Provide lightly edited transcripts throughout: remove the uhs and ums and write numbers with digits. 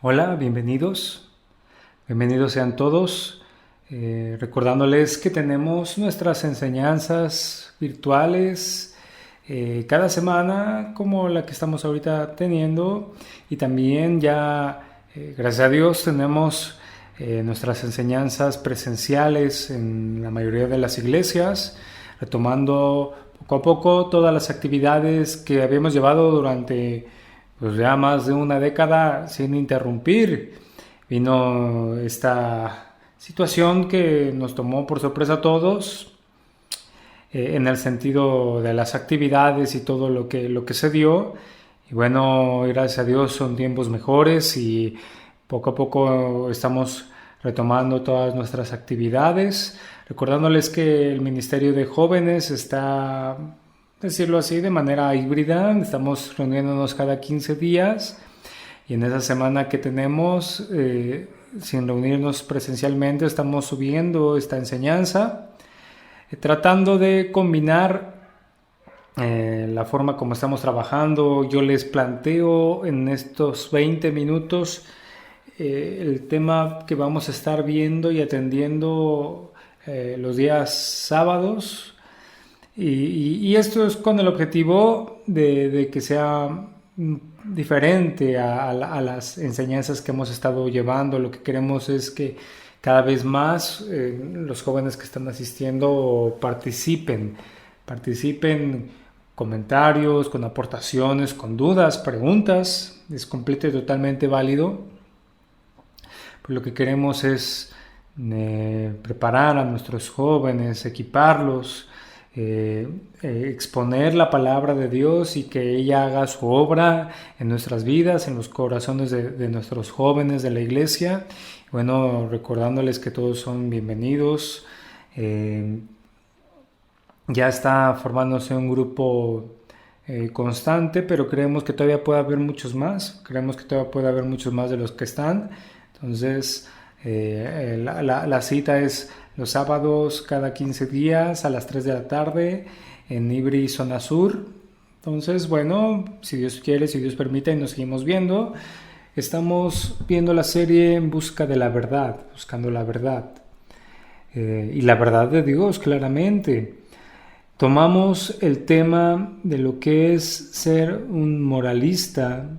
Hola, bienvenidos. Bienvenidos sean todos. Recordándoles que tenemos nuestras enseñanzas virtuales cada semana, como la que estamos ahorita teniendo. Y también ya, gracias a Dios, tenemos nuestras enseñanzas presenciales en la mayoría de las iglesias, retomando poco a poco todas las actividades que habíamos llevado durante pues ya más de una década sin interrumpir. Vino esta situación que nos tomó por sorpresa a todos, en el sentido de las actividades y todo lo que se dio. Y bueno, gracias a Dios son tiempos mejores y poco a poco estamos retomando todas nuestras actividades, recordándoles que el Ministerio de Jóvenes está, decirlo así, de manera híbrida. Estamos reuniéndonos cada 15 días y en esa semana que tenemos, sin reunirnos presencialmente, estamos subiendo esta enseñanza, tratando de combinar la forma como estamos trabajando. Yo les planteo en estos 20 minutos el tema que vamos a estar viendo y atendiendo los días sábados. Y esto es con el objetivo de que sea diferente a las enseñanzas que hemos estado llevando. Lo que queremos es que cada vez más los jóvenes que están asistiendo participen comentarios, con aportaciones, con dudas, preguntas. Es completo y totalmente válido. Pero lo que queremos es preparar a nuestros jóvenes, equiparlos, exponer la palabra de Dios y que ella haga su obra en nuestras vidas, en los corazones de nuestros jóvenes de la iglesia. Bueno, recordándoles que todos son bienvenidos. Ya está formándose un grupo constante, pero creemos que todavía puede haber muchos más. Creemos que todavía puede haber muchos más de los que están. Entonces, la cita es los sábados cada 15 días a las 3 de la tarde en Ibri, zona sur. Entonces, bueno, si Dios quiere, si Dios permite, y nos seguimos viendo. Estamos viendo la serie En busca de la verdad, buscando la verdad. Y la verdad de Dios, claramente. Tomamos el tema de lo que es ser un moralista,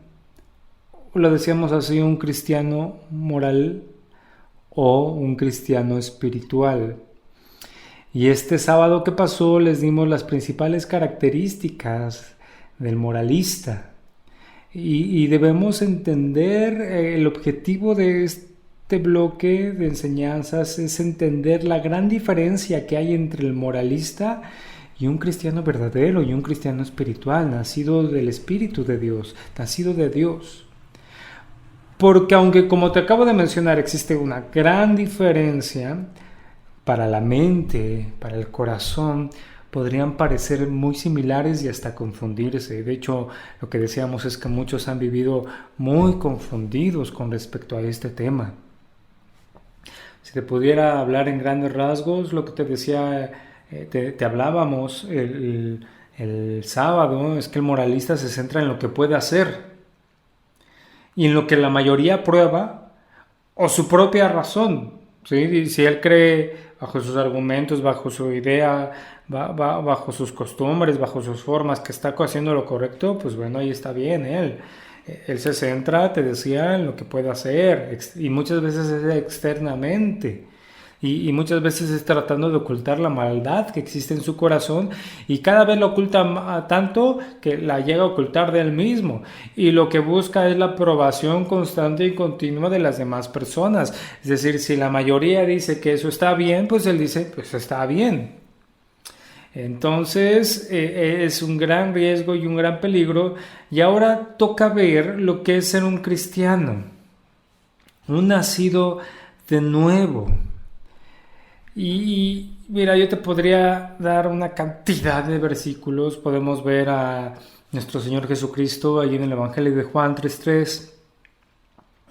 o lo decíamos así, un cristiano moral o un cristiano espiritual. Y este sábado que pasó les dimos las principales características del moralista. Y debemos entender el objetivo de este bloque de enseñanzas es entender la gran diferencia que hay entre el moralista y un cristiano verdadero y un cristiano espiritual, nacido del Espíritu de Dios, nacido de Dios. Porque aunque, como te acabo de mencionar, existe una gran diferencia para la mente, para el corazón, podrían parecer muy similares y hasta confundirse. De hecho, lo que decíamos es que muchos han vivido muy confundidos con respecto a este tema. Si te pudiera hablar en grandes rasgos, lo que te decía, te hablábamos el sábado, es que el moralista se centra en lo que puede hacer y en lo que la mayoría prueba o su propia razón. ¿Sí? Si él cree bajo sus argumentos, bajo su idea, bajo sus costumbres, bajo sus formas, que está haciendo lo correcto, pues bueno, ahí está bien Él se centra, te decía, en lo que puede hacer, y muchas veces es externamente. Y muchas veces es tratando de ocultar la maldad que existe en su corazón, y cada vez lo oculta tanto que la llega a ocultar de él mismo, y lo que busca es la aprobación constante y continua de las demás personas. Es decir, si la mayoría dice que eso está bien, pues él dice, pues está bien. Entonces es un gran riesgo y un gran peligro. Y ahora toca ver lo que es ser un cristiano, un nacido de nuevo. Y mira, yo te podría dar una cantidad de versículos. Podemos ver a nuestro Señor Jesucristo allí en el Evangelio de Juan 3:3,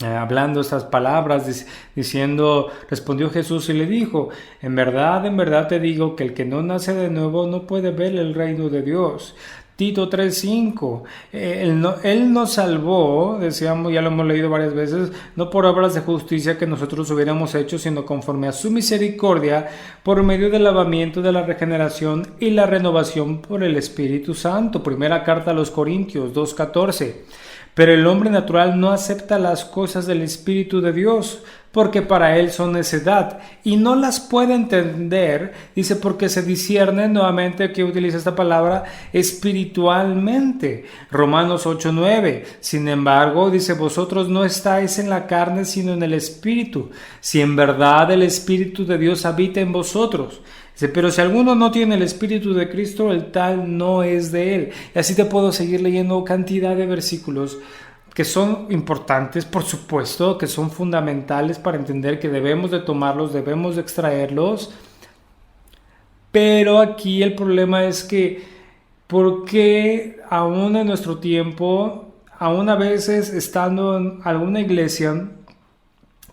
hablando estas palabras, diciendo, respondió Jesús y le dijo, en verdad te digo que el que no nace de nuevo no puede ver el reino de Dios. Tito 3:5. Él nos salvó, decíamos, ya lo hemos leído varias veces, no por obras de justicia que nosotros hubiéramos hecho, sino conforme a su misericordia, por medio del lavamiento de la regeneración y la renovación por el Espíritu Santo. Primera carta a los Corintios 2:14. Pero el hombre natural no acepta las cosas del Espíritu de Dios, porque para él son necedad, y no las puede entender, dice, porque se disciernen, nuevamente que utiliza esta palabra, espiritualmente. Romanos 8:9. Sin embargo, dice, vosotros no estáis en la carne, sino en el Espíritu, si en verdad el Espíritu de Dios habita en vosotros. Dice, pero si alguno no tiene el Espíritu de Cristo, el tal no es de él. Y así te puedo seguir leyendo cantidad de versículos que son importantes, por supuesto, que son fundamentales para entender que debemos de tomarlos, debemos de extraerlos. Pero aquí el problema es que, ¿por qué aún en nuestro tiempo, aún a veces estando en alguna iglesia,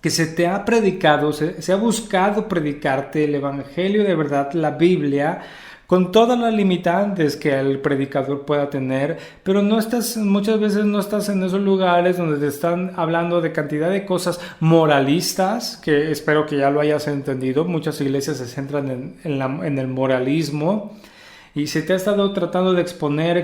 que se te ha predicado, se ha buscado predicarte el Evangelio de verdad, la Biblia, con todas las limitantes que el predicador pueda tener, pero muchas veces no estás en esos lugares donde te están hablando de cantidad de cosas moralistas, que espero que ya lo hayas entendido. Muchas iglesias se centran en el moralismo, y se te ha estado tratando de exponer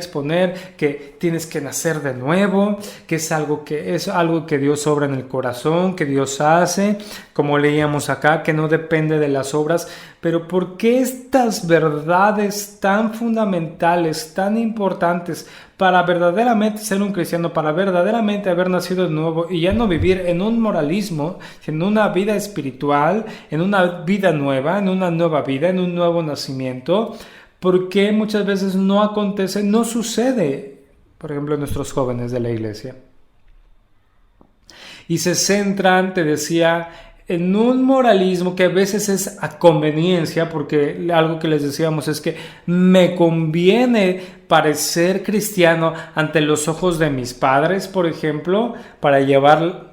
que tienes que nacer de nuevo, que es algo que Dios obra en el corazón, que Dios hace, como leíamos acá, que no depende de las obras. Pero ¿por qué estas verdades tan fundamentales, tan importantes para verdaderamente ser un cristiano, para verdaderamente haber nacido de nuevo y ya no vivir en un moralismo, en una vida espiritual, en una vida nueva, en una nueva vida, en un nuevo nacimiento? ¿Por qué muchas veces no acontece, no sucede, por ejemplo, en nuestros jóvenes de la iglesia? Y se centran, te decía, en un moralismo que a veces es a conveniencia, porque algo que les decíamos es que me conviene parecer cristiano ante los ojos de mis padres, por ejemplo, para llevar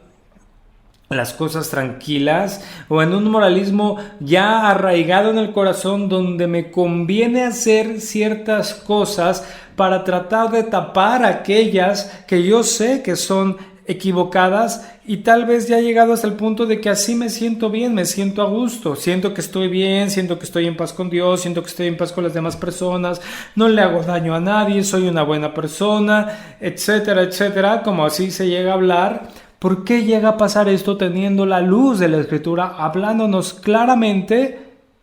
las cosas tranquilas, o en un moralismo ya arraigado en el corazón, donde me conviene hacer ciertas cosas para tratar de tapar aquellas que yo sé que son equivocadas, y tal vez ya he llegado hasta el punto de que así me siento bien, me siento a gusto, siento que estoy bien, siento que estoy en paz con Dios, siento que estoy en paz con las demás personas, no le hago daño a nadie, soy una buena persona, etcétera, etcétera, como así se llega a hablar. ¿Por qué llega a pasar esto teniendo la luz de la Escritura hablándonos claramente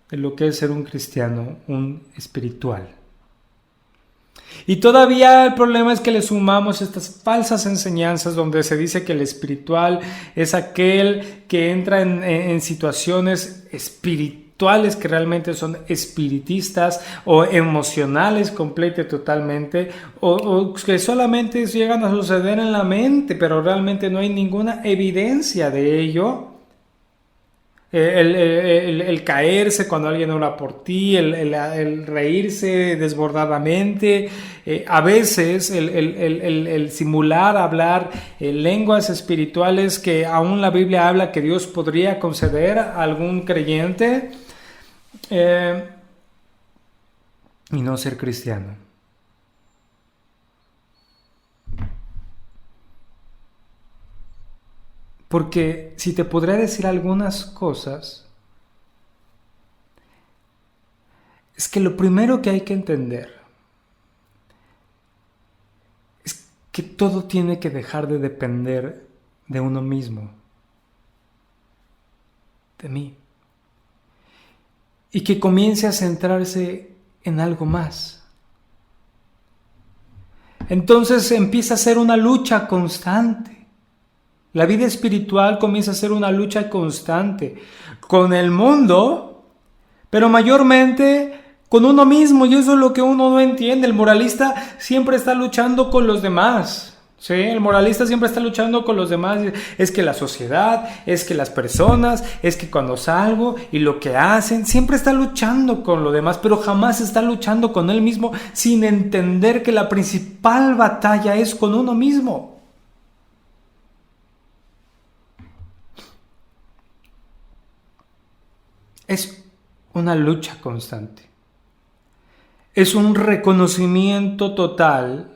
de lo que es ser un cristiano, un espiritual? Y todavía el problema es que le sumamos estas falsas enseñanzas donde se dice que el espiritual es aquel que entra en situaciones espirituales que realmente son espiritistas o emocionales completa y totalmente, o que solamente llegan a suceder en la mente, pero realmente no hay ninguna evidencia de ello. El caerse cuando alguien ora por ti, el reírse desbordadamente, a veces el simular hablar lenguas espirituales que aún la Biblia habla que Dios podría conceder a algún creyente, y no ser cristiano. Porque si te podría decir algunas cosas, es que lo primero que hay que entender es que todo tiene que dejar de depender de uno mismo, de mí, y que comience a centrarse en algo más. Entonces empieza a ser una lucha constante. La vida espiritual comienza a ser una lucha constante con el mundo, pero mayormente con uno mismo, y eso es lo que uno no entiende. El moralista siempre está luchando con los demás. ¿Sí? El moralista siempre está luchando con los demás. Es que la sociedad, es que las personas, es que cuando salgo y lo que hacen, siempre está luchando con lo demás, pero jamás está luchando con él mismo, sin entender que la principal batalla es con uno mismo. Es una lucha constante. es un reconocimiento total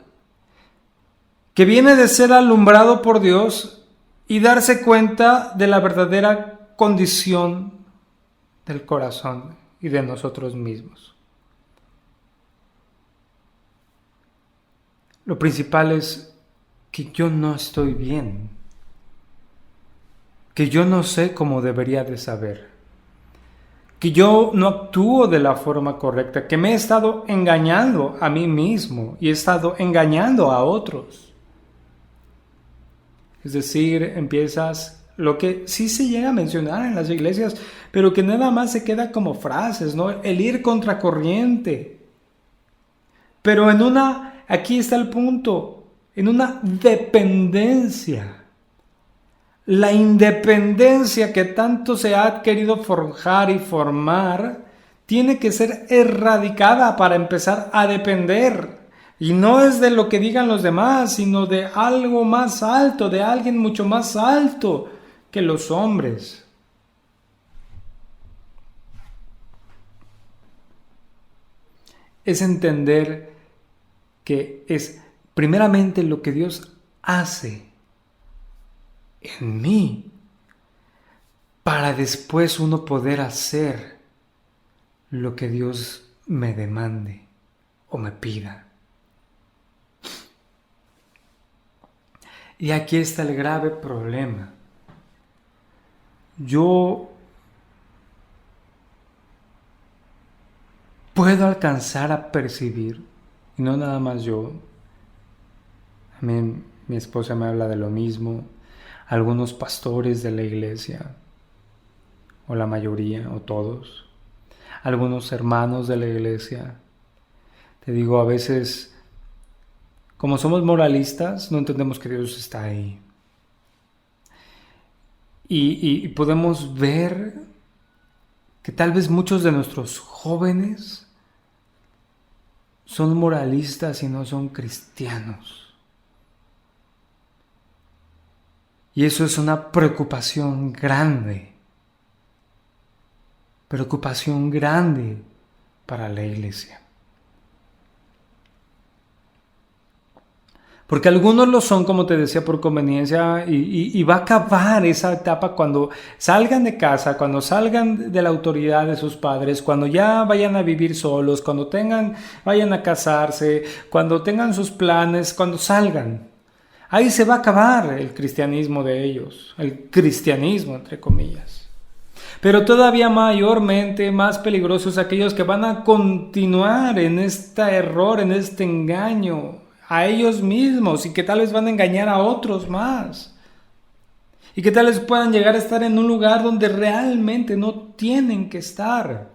que viene de ser alumbrado por Dios y darse cuenta de la verdadera condición del corazón y de nosotros mismos. Lo principal es que yo no estoy bien, que yo no sé cómo debería de saber, que yo no actúo de la forma correcta, que me he estado engañando a mí mismo y he estado engañando a otros. Es decir, empiezas lo que sí se llega a mencionar en las iglesias, pero que nada más se queda como frases, ¿no? El ir contracorriente. Pero aquí está el punto, en una dependencia. La independencia que tanto se ha querido forjar y formar tiene que ser erradicada para empezar a depender. Y no es de lo que digan los demás, sino de algo más alto, de alguien mucho más alto que los hombres. Es entender que es primeramente lo que Dios hace en mí para después uno poder hacer lo que Dios me demande o me pida. Y aquí está el grave problema. Yo puedo alcanzar a percibir, y no nada más yo, a mí mi esposa me habla de lo mismo, algunos pastores de la iglesia, o la mayoría, o todos, algunos hermanos de la iglesia. Te digo, a veces, como somos moralistas, no entendemos que Dios está ahí. Y podemos ver que tal vez muchos de nuestros jóvenes son moralistas y no son cristianos. Y eso es una preocupación grande para la iglesia. Porque algunos lo son, como te decía, por conveniencia y va a acabar esa etapa cuando salgan de casa, cuando salgan de la autoridad de sus padres, cuando ya vayan a vivir solos, cuando vayan a casarse, cuando tengan sus planes, cuando salgan. Ahí se va a acabar el cristianismo de ellos, el cristianismo entre comillas. Pero todavía mayormente más peligrosos aquellos que van a continuar en este error, en este engaño a ellos mismos y que tal vez van a engañar a otros más. Y que tal vez puedan llegar a estar en un lugar donde realmente no tienen que estar.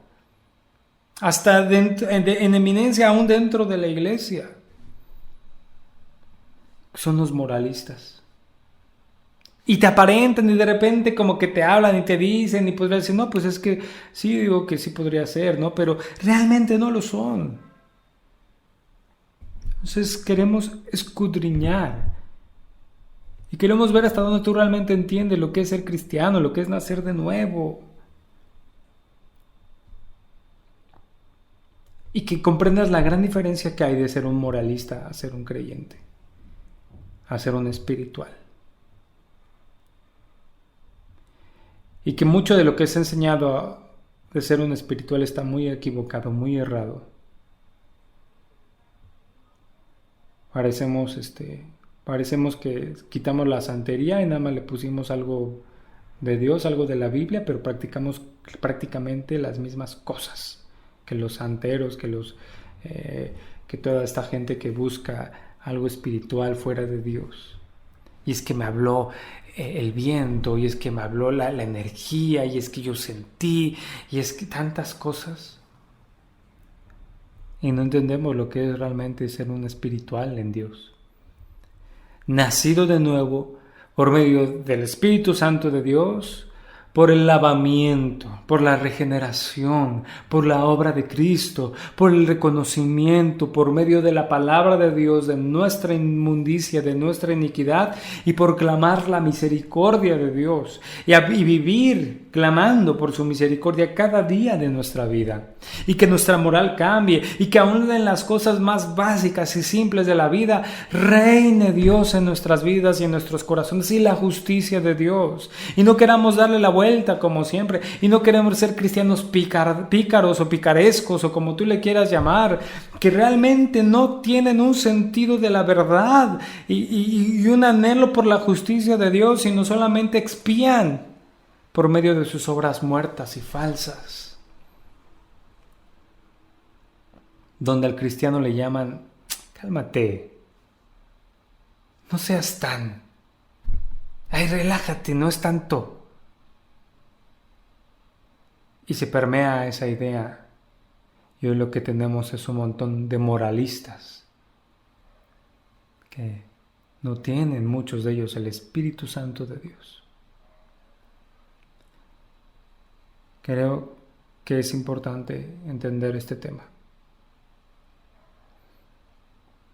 Hasta en eminencia aún dentro de la iglesia. Son los moralistas. Y te aparentan y de repente como que te hablan y te dicen y podrías decir, no, pues es que sí, digo que sí podría ser, ¿no? Pero realmente no lo son. Entonces queremos escudriñar y queremos ver hasta dónde tú realmente entiendes lo que es ser cristiano, lo que es nacer de nuevo. Y que comprendas la gran diferencia que hay de ser un moralista a ser un creyente, a ser un espiritual. Y que mucho de lo que es enseñado de ser un espiritual está muy equivocado, muy errado. Parecemos que quitamos la santería y nada más le pusimos algo de Dios, algo de la Biblia, pero practicamos prácticamente las mismas cosas que los santeros, que toda esta gente que busca algo espiritual fuera de Dios. Y es que me habló el viento, y es que me habló la energía, y es que yo sentí, y es que tantas cosas. Y no entendemos lo que es realmente ser un espiritual en Dios. Nacido de nuevo por medio del Espíritu Santo de Dios, por el lavamiento, por la regeneración, por la obra de Cristo, por el reconocimiento, por medio de la palabra de Dios, de nuestra inmundicia, de nuestra iniquidad, y por clamar la misericordia de Dios, y vivir clamando por su misericordia cada día de nuestra vida. y que nuestra moral cambie y que aún en las cosas más básicas y simples de la vida reine Dios en nuestras vidas y en nuestros corazones y la justicia de Dios. Y no queramos darle la vuelta como siempre y no queremos ser cristianos pícaros o picarescos o como tú le quieras llamar, que realmente no tienen un sentido de la verdad y un anhelo por la justicia de Dios, sino solamente expían por medio de sus obras muertas y falsas. Donde al cristiano le llaman, cálmate, no seas tan, ay, relájate, no es tanto. Y se permea esa idea. Y hoy lo que tenemos es un montón de moralistas que no tienen, muchos de ellos, el Espíritu Santo de Dios. Creo que es importante entender este tema.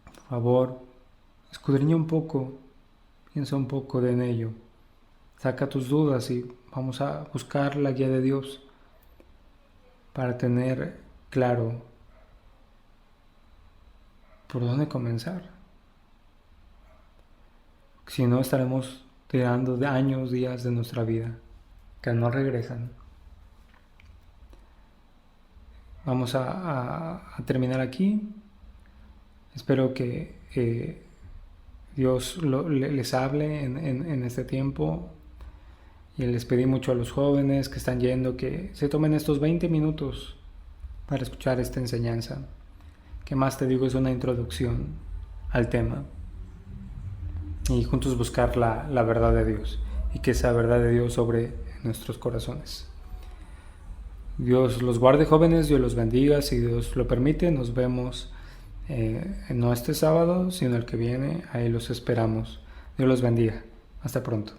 Por favor, escudriña un poco, piensa un poco en ello, saca tus dudas y vamos a buscar la guía de Dios para tener claro por dónde comenzar. Si no, estaremos tirando de años, días de nuestra vida que no regresan. Vamos a terminar aquí. Espero que Dios les hable en este tiempo. Y les pedí mucho a los jóvenes que están yendo que se tomen estos 20 minutos para escuchar esta enseñanza. Que más te digo, es una introducción al tema. Y juntos buscar la verdad de Dios. Y que esa verdad de Dios sobre nuestros corazones. Dios los guarde, jóvenes, Dios los bendiga. Si Dios lo permite, nos vemos no este sábado, sino el que viene. Ahí los esperamos. Dios los bendiga. Hasta pronto.